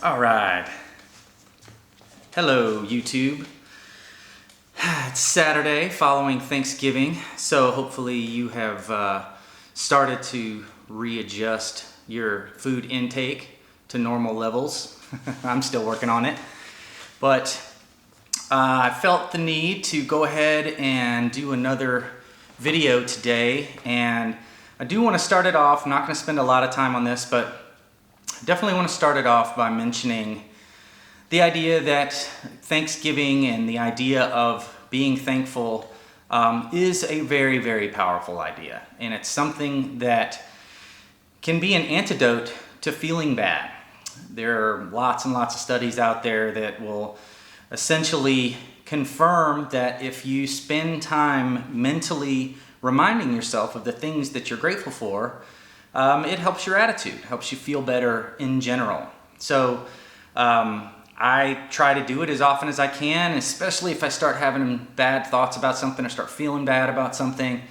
All right. Hello, YouTube. It's Saturday following Thanksgiving, so hopefully you have started to readjust your food intake to normal levels. I'm still working on it, but I felt the need to go ahead and do another video today, and I do want to start it off. I'm not going to spend a lot of time on this, but I definitely want to start it off by mentioning the idea that Thanksgiving and the idea of being thankful is a very, very powerful idea. And it's something that can be an antidote to feeling bad. There are lots and lots of studies out there that will essentially confirm that if you spend time mentally reminding yourself of the things that you're grateful for, it helps your attitude, helps you feel better in general. So I try to do it as often as I can, especially if I start having bad thoughts about something or start feeling bad about something.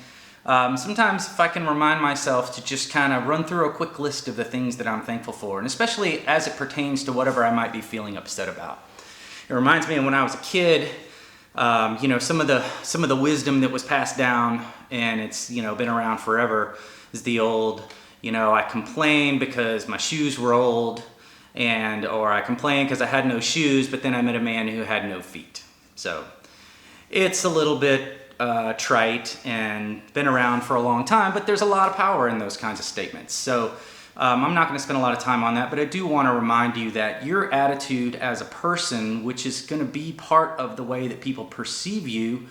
Sometimes if I can remind myself to just kind of run through a quick list of the things that I'm thankful for, and especially as it pertains to whatever I might be feeling upset about. It reminds me of when I was a kid, some of the wisdom that was passed down, and it's been around forever, is the old, I complained because my shoes were old, or I complained because I had no shoes, but then I met a man who had no feet. So it's a little bit trite and been around for a long time, but there's a lot of power in those kinds of statements. So I'm not going to spend a lot of time on that, but I do want to remind you that your attitude as a person, which is going to be part of the way that people perceive you,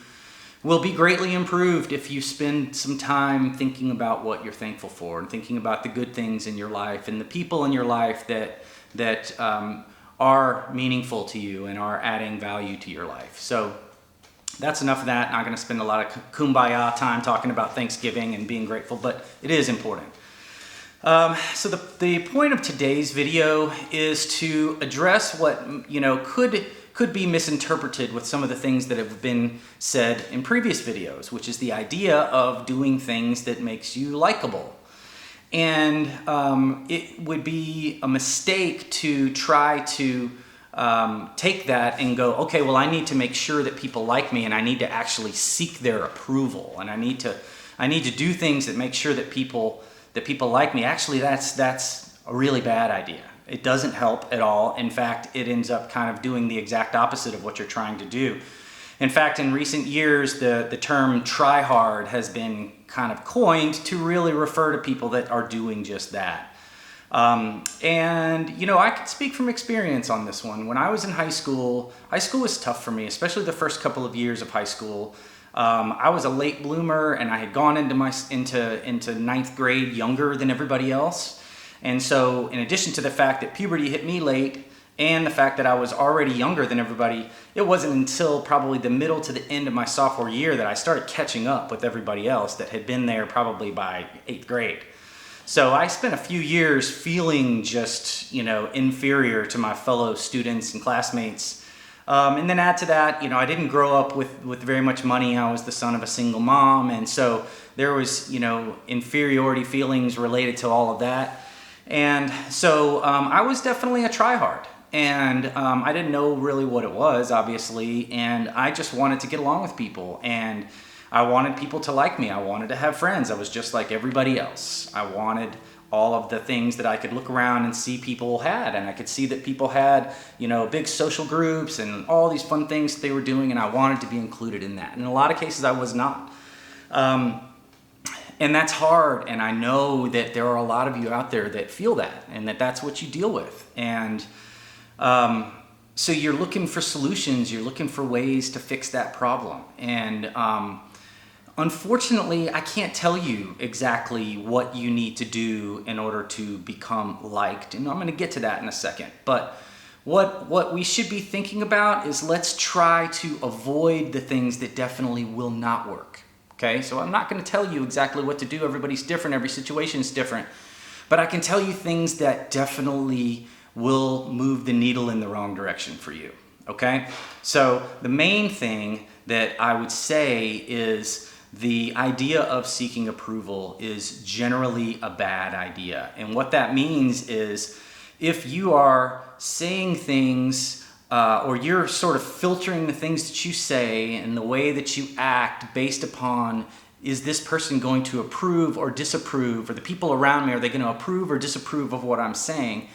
will be greatly improved if you spend some time thinking about what you're thankful for and thinking about the good things in your life and the people in your life that are meaningful to you and are adding value to your life. So that's enough of that. I'm not going to spend a lot of kumbaya time talking about Thanksgiving and being grateful, but it is important. So the point of today's video is to address what could be misinterpreted with some of the things that have been said in previous videos, which is the idea of doing things that makes you likable. And it would be a mistake to try to take that and go, okay, well, I need to make sure that people like me, and I need to actually seek their approval, and I need to do things that make sure that people like me. Actually, that's a really bad idea. It doesn't help at all. In fact, it ends up kind of doing the exact opposite of what you're trying to do. In fact, in recent years, the term try hard has been kind of coined to really refer to people that are doing just that. I can speak from experience on this one. When I was in high school was tough for me, especially the first couple of years of high school. I was a late bloomer, and I had gone into ninth grade younger than everybody else. And so in addition to the fact that puberty hit me late and the fact that I was already younger than everybody, it wasn't until probably the middle to the end of my sophomore year that I started catching up with everybody else that had been there probably by 8th grade. So I spent a few years feeling just, inferior to my fellow students and classmates. And then add to that, I didn't grow up with very much money. I was the son of a single mom. And so there was, inferiority feelings related to all of that. And so I was definitely a tryhard. And I didn't know really what it was, obviously. And I just wanted to get along with people. And I wanted people to like me. I wanted to have friends. I was just like everybody else. I wanted all of the things that I could look around and see people had. And I could see that people had, big social groups and all these fun things that they were doing. And I wanted to be included in that. And in a lot of cases, I was not. And that's hard. And I know that there are a lot of you out there that feel that and that's what you deal with. And so you're looking for solutions. You're looking for ways to fix that problem. And unfortunately, I can't tell you exactly what you need to do in order to become liked. And I'm going to get to that in a second. But what we should be thinking about is let's try to avoid the things that definitely will not work. Okay? So I'm not going to tell you exactly what to do. Everybody's different. Every situation is different. But I can tell you things that definitely will move the needle in the wrong direction for you. Okay? So the main thing that I would say is the idea of seeking approval is generally a bad idea. And what that means is if you are saying things or you're sort of filtering the things that you say and the way that you act based upon, is this person going to approve or disapprove, or the people around me, are they going to approve or disapprove of what I'm saying?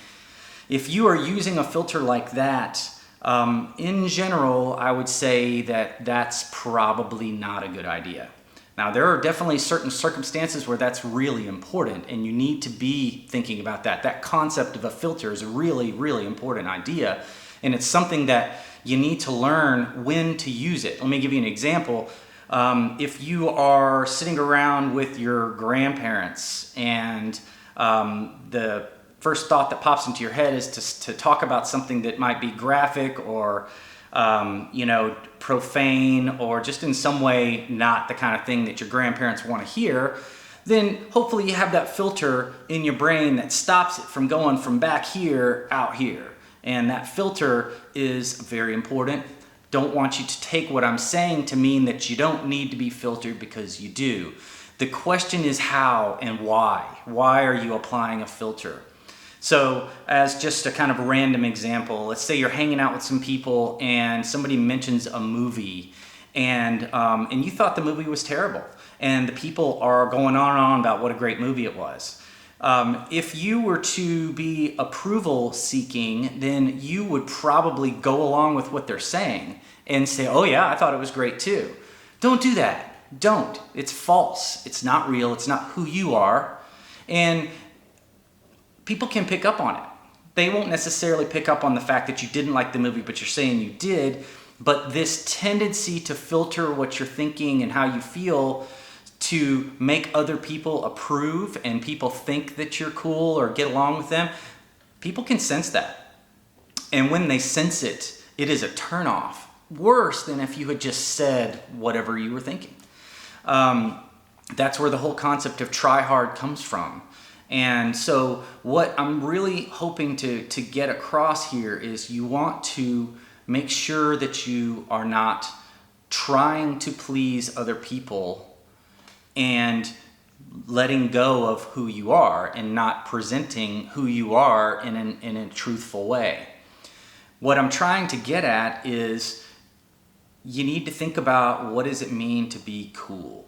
If you are using a filter like that, in general, I would say that that's probably not a good idea. Now, there are definitely certain circumstances where that's really important, and you need to be thinking about that. That concept of a filter is a really, really important idea, and it's something that you need to learn when to use it. Let me give you an example. If you are sitting around with your grandparents and the first thought that pops into your head is to talk about something that might be graphic or profane, or just in some way not the kind of thing that your grandparents want to hear, then hopefully you have that filter in your brain that stops it from going from back here out here. And that filter is very important. Don't want you to take what I'm saying to mean that you don't need to be filtered, because you do. The question is how and why. Why are you applying a filter? So as just a kind of random example, let's say you're hanging out with some people and somebody mentions a movie and you thought the movie was terrible, and the people are going on and on about what a great movie it was. If you were to be approval seeking, then you would probably go along with what they're saying and say, oh yeah, I thought it was great too. Don't do that. Don't. It's false. It's not real. It's not who you are. And people can pick up on it. They won't necessarily pick up on the fact that you didn't like the movie, but you're saying you did. But this tendency to filter what you're thinking and how you feel to make other people approve and people think that you're cool or get along with them, people can sense that. And when they sense it, it is a turnoff. Worse than if you had just said whatever you were thinking. That's where the whole concept of try hard comes from. And so what I'm really hoping to get across here is you want to make sure that you are not trying to please other people and letting go of who you are and not presenting who you are in a truthful way. What I'm trying to get at is you need to think about, what does it mean to be cool?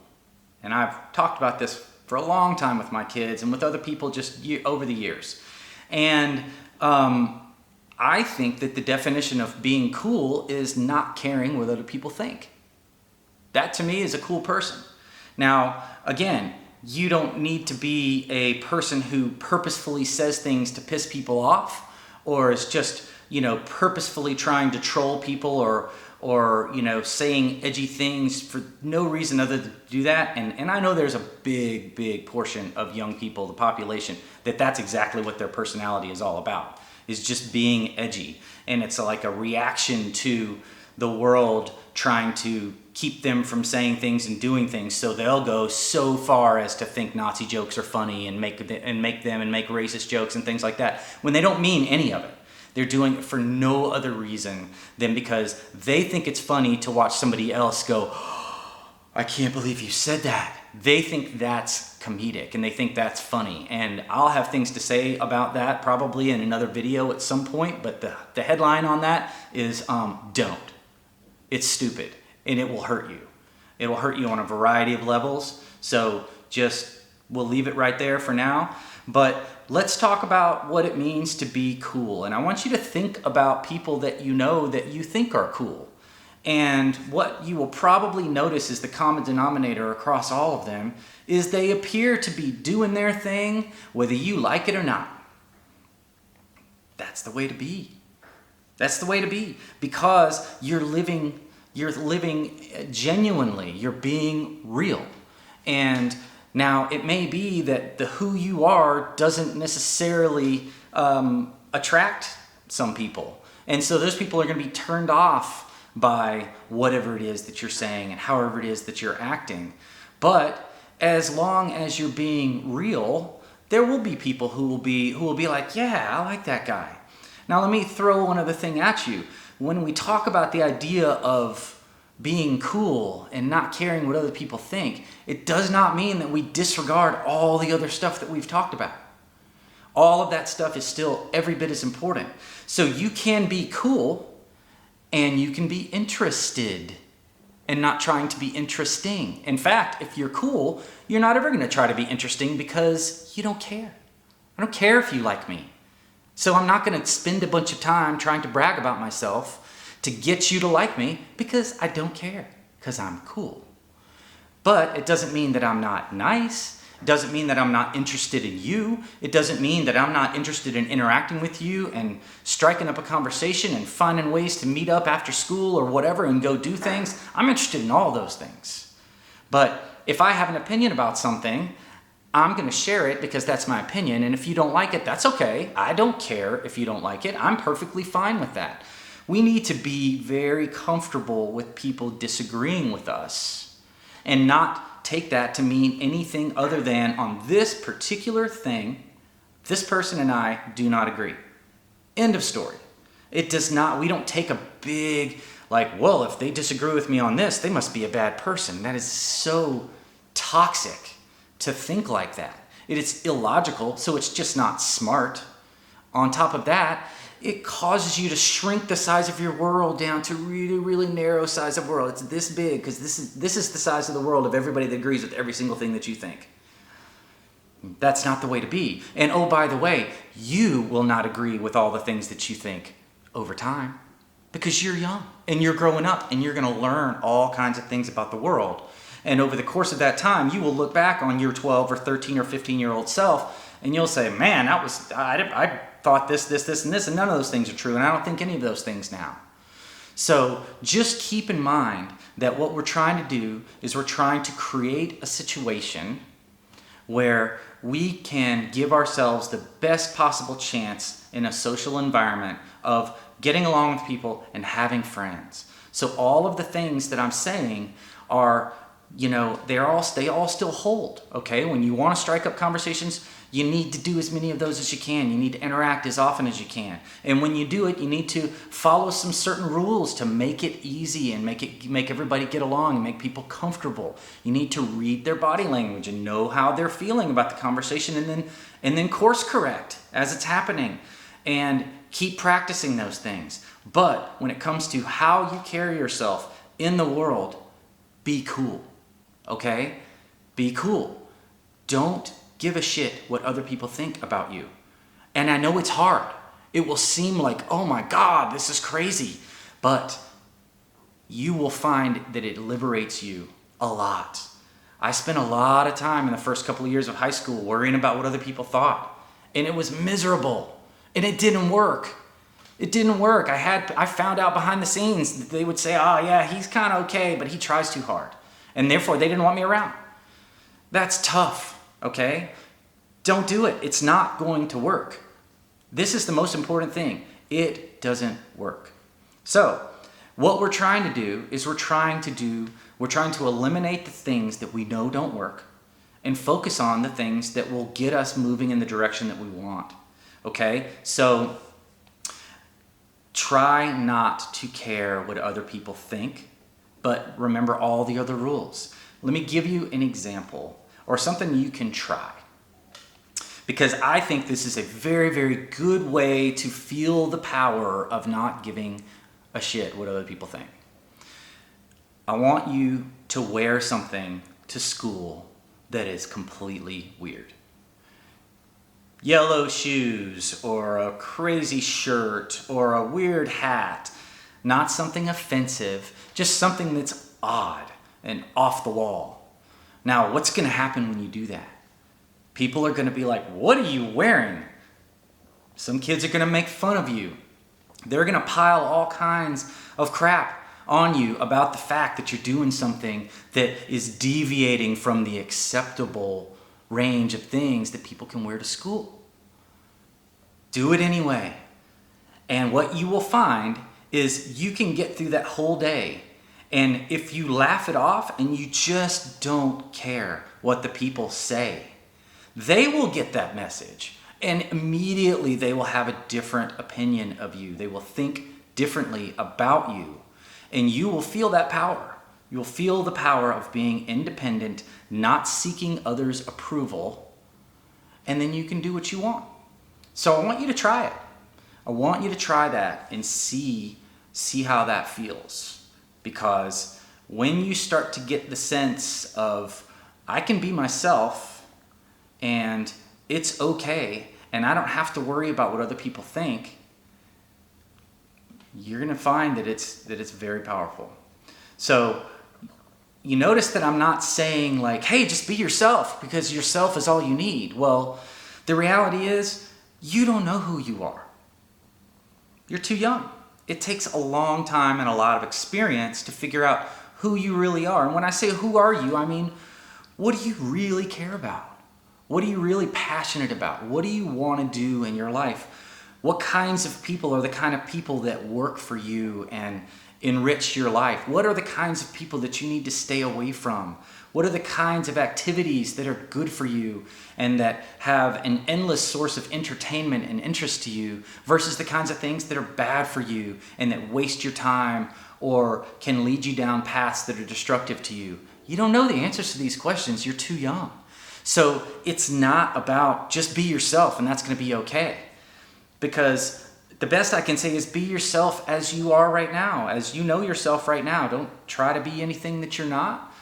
And I've talked about this for a long time with my kids and with other people just over the years. And I think that the definition of being cool is not caring what other people think. That to me is a cool person. Now, again, you don't need to be a person who purposefully says things to piss people off, or is just, purposefully trying to troll people or saying edgy things for no reason other than to do that. And I know there's a big portion of young people, the population, that's exactly what their personality is all about, is just being edgy. And it's like a reaction to the world trying to keep them from saying things and doing things. So they'll go so far as to think Nazi jokes are funny and make racist jokes and things like that, when they don't mean any of it. They're doing it for no other reason than because they think it's funny to watch somebody else go, oh, I can't believe you said that. They think that's comedic and they think that's funny. And I'll have things to say about that probably in another video at some point, but the headline on that is don't. It's stupid and it will hurt you. It will hurt you on a variety of levels. So we'll leave it right there for now. But let's talk about what it means to be cool. And I want you to think about people that you know that you think are cool. And what you will probably notice is the common denominator across all of them is they appear to be doing their thing whether you like it or not. That's the way to be. That's the way to be, because you're living genuinely, you're being real. And now, it may be that the who you are doesn't necessarily attract some people. And so those people are going to be turned off by whatever it is that you're saying and however it is that you're acting. But as long as you're being real, there will be people who will be like, yeah, I like that guy. Now, let me throw one other thing at you. When we talk about the idea of being cool and not caring what other people think, it does not mean that we disregard all the other stuff that we've talked about. All of that stuff is still every bit as important. So you can be cool and you can be interested and not trying to be interesting. In fact, if you're cool, you're not ever going to try to be interesting because you don't care. I don't care if you like me. So I'm not going to spend a bunch of time trying to brag about myself to get you to like me because I don't care, because I'm cool. But it doesn't mean that I'm not nice. It doesn't mean that I'm not interested in you. It doesn't mean that I'm not interested in interacting with you and striking up a conversation and finding ways to meet up after school or whatever and go do things. I'm interested in all those things. But if I have an opinion about something, I'm going to share it because that's my opinion. And if you don't like it, that's okay. I don't care if you don't like it. I'm perfectly fine with that. We need to be very comfortable with people disagreeing with us and not take that to mean anything other than on this particular thing, this person and I do not agree. End of story. It does not, we don't take a big, like, well, if they disagree with me on this, they must be a bad person. That is so toxic to think like that. It is illogical, so it's just not smart. On top of that, it causes you to shrink the size of your world down to really, really narrow size of world. It's this big because this is the size of the world of everybody that agrees with every single thing that you think. That's not the way to be. And oh, by the way, you will not agree with all the things that you think over time because you're young and you're growing up and you're going to learn all kinds of things about the world. And over the course of that time, you will look back on your 12 or 13 or 15-year-old self and you'll say, man, I thought this, and this, and none of those things are true, and I don't think any of those things now. So just keep in mind that what we're trying to do is we're trying to create a situation where we can give ourselves the best possible chance in a social environment of getting along with people and having friends. So all of the things that I'm saying are, they all still hold, okay? When you want to strike up conversations, you need to do as many of those as you can. You need to interact as often as you can. And when you do it, you need to follow some certain rules to make it easy and make everybody get along and make people comfortable. You need to read their body language and know how they're feeling about the conversation and then course correct as it's happening and keep practicing those things. But when it comes to how you carry yourself in the world, be cool, okay? Be cool. Don't give a shit what other people think about you. And I know it's hard. It will seem like, oh my God, this is crazy. But you will find that it liberates you a lot. I spent a lot of time in the first couple of years of high school worrying about what other people thought. And it was miserable. And it didn't work. It didn't work. I found out behind the scenes that they would say, oh yeah, he's kind of okay, but he tries too hard. And therefore they didn't want me around. That's tough. Okay? Don't do it. It's not going to work. This is the most important thing. It doesn't work. So, what we're trying to do is we're trying to eliminate the things that we know don't work and focus on the things that will get us moving in the direction that we want. Okay? So, try not to care what other people think, but remember all the other rules. Let me give you an example or something you can try. Because I think this is a very, very good way to feel the power of not giving a shit what other people think. I want you to wear something to school that is completely weird. Yellow shoes, or a crazy shirt, or a weird hat. Not something offensive, just something that's odd and off the wall. Now, what's going to happen when you do that? People are going to be like, what are you wearing? Some kids are going to make fun of you. They're going to pile all kinds of crap on you about the fact that you're doing something that is deviating from the acceptable range of things that people can wear to school. Do it anyway. And what you will find is you can get through that whole day. And if you laugh it off and you just don't care what the people say, they will get that message. And immediately they will have a different opinion of you. They will think differently about you. And you will feel that power. You'll feel the power of being independent, not seeking others' approval. And then you can do what you want. So I want you to try it. I want you to try that and see how that feels. Because when you start to get the sense of, I can be myself and it's okay and I don't have to worry about what other people think, you're going to find that it's very powerful. So you notice that I'm not saying like, hey, just be yourself because yourself is all you need. Well, the reality is you don't know who you are. You're too young. It takes a long time and a lot of experience to figure out who you really are. And when I say who are you, I mean, what do you really care about? What are you really passionate about? What do you want to do in your life? What kinds of people are the kind of people that work for you and enrich your life? What are the kinds of people that you need to stay away from? What are the kinds of activities that are good for you and that have an endless source of entertainment and interest to you versus the kinds of things that are bad for you and that waste your time or can lead you down paths that are destructive to you? You don't know the answers to these questions. You're too young. So it's not about just be yourself and that's going to be okay. Because the best I can say is be yourself as you are right now, as you know yourself right now. Don't try to be anything that you're not.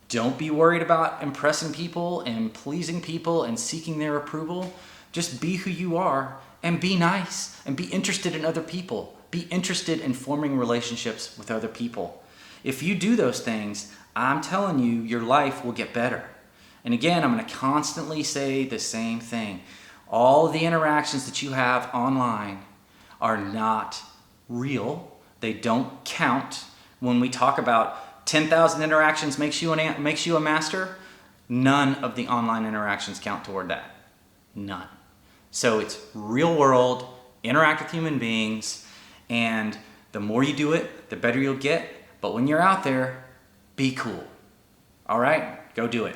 Don't be worried about impressing people and pleasing people and seeking their approval. Just be who you are and be nice and be interested in other people. Be interested in forming relationships with other people. If you do those things, I'm telling you, your life will get better. And again, I'm going to constantly say the same thing. All of the interactions that you have online are not real. They don't count. When we talk about 10,000 interactions makes you a master, none of the online interactions count toward that. None. So it's real world, interact with human beings, and the more you do it, the better you'll get. But when you're out there, be cool. All right? Go do it.